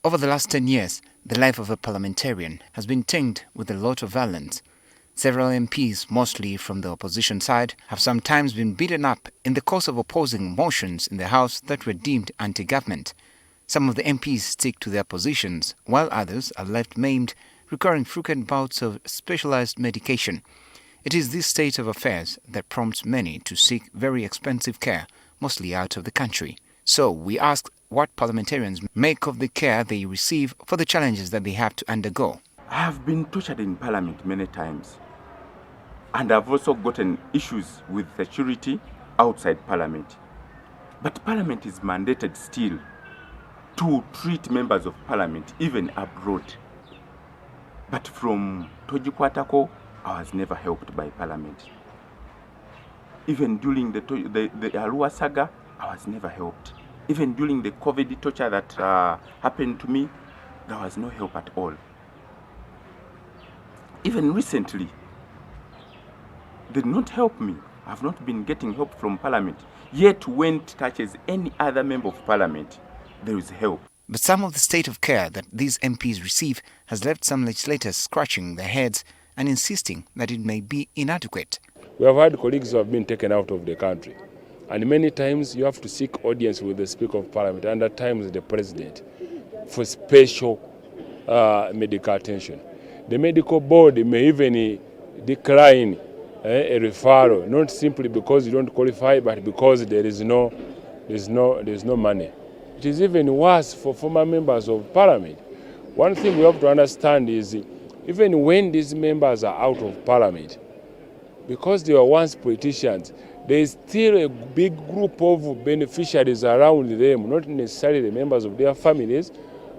Over the last 10 years, the life of a parliamentarian has been tinged with a lot of violence. Several MPs, mostly from the opposition side, have sometimes been beaten up in the course of opposing motions in the House that were deemed anti-government. Some of the MPs stick to their positions, while others are left maimed, requiring frequent bouts of specialized medication. It is this state of affairs that prompts many to seek very expensive care, mostly out of the country. So we ask what parliamentarians make of the care they receive for the challenges that they have to undergo. I have been tortured in Parliament many times, and I've also gotten issues with security outside Parliament. But Parliament is mandated still to treat members of Parliament even abroad. But from Tojikwatako, I was never helped by Parliament. Even during the Arua saga, I was never helped. Even during the COVID torture that happened to me, there was no help at all. Even recently, they did not help me. I've not been getting help from Parliament. Yet when it touches any other member of Parliament, there is help. But some of the state of care that these MPs receive has left some legislators scratching their heads and insisting that it may be inadequate. We have had colleagues who have been taken out of the country, and many times you have to seek audience with the Speaker of Parliament and at times the President for special medical attention. The medical board may even decline a referral, not simply because you don't qualify, but because there's no money. It is even worse for former members of Parliament. One thing we have to understand is even when these members are out of Parliament, because they were once politicians, there is still a big group of beneficiaries around them, not necessarily the members of their families,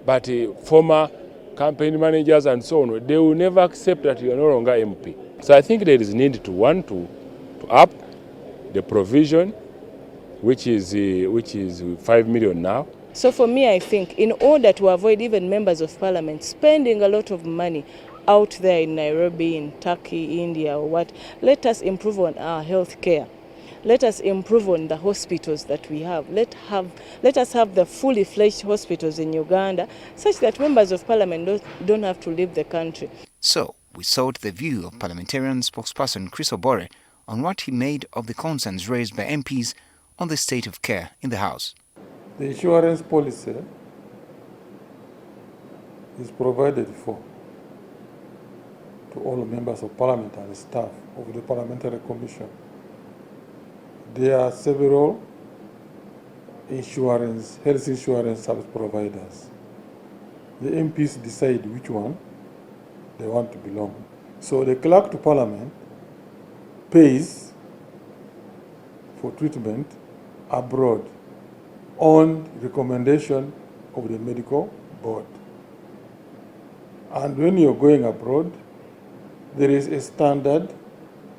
but former campaign managers and so on. They will never accept that you are no longer MP. So I think there is need to up the provision, which is 5 million now. So for me, I think in order to avoid even members of Parliament spending a lot of money out there in Nairobi, in Turkey, India or what, let us improve on our health care. Let us improve on the hospitals that we have. Let us have the fully fledged hospitals in Uganda such that members of Parliament don't have to leave the country. So we sought the view of parliamentarian spokesperson Chris Obore on what he made of the concerns raised by MPs on the state of care in the House. The insurance policy is provided for to all members of Parliament and staff of the Parliamentary Commission. There are several health insurance service providers. The MPs decide which one they want to belong. So the clerk to Parliament pays for treatment abroad on recommendation of the medical board. And when you're going abroad, there is a standard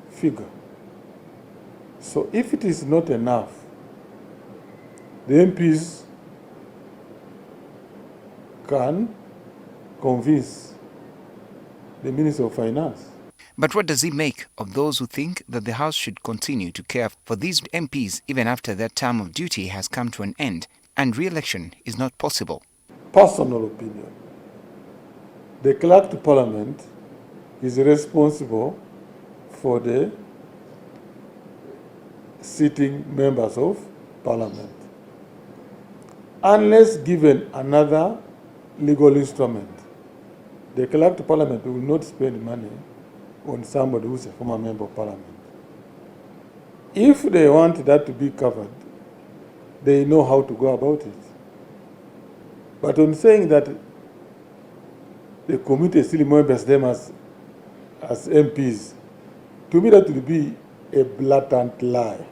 figure. So if it is not enough, the MPs can convince the Minister of Finance. But what does he make of those who think that the House should continue to care for these MPs even after their term of duty has come to an end and re-election is not possible? Personal opinion. The clerk to Parliament is responsible for the sitting members of Parliament. Unless given another legal instrument, the clerk to Parliament will not spend money on somebody who is a former member of Parliament. If they want that to be covered, they know how to go about it. But on saying that the committee still members them as MPs, to me that would be a blatant lie.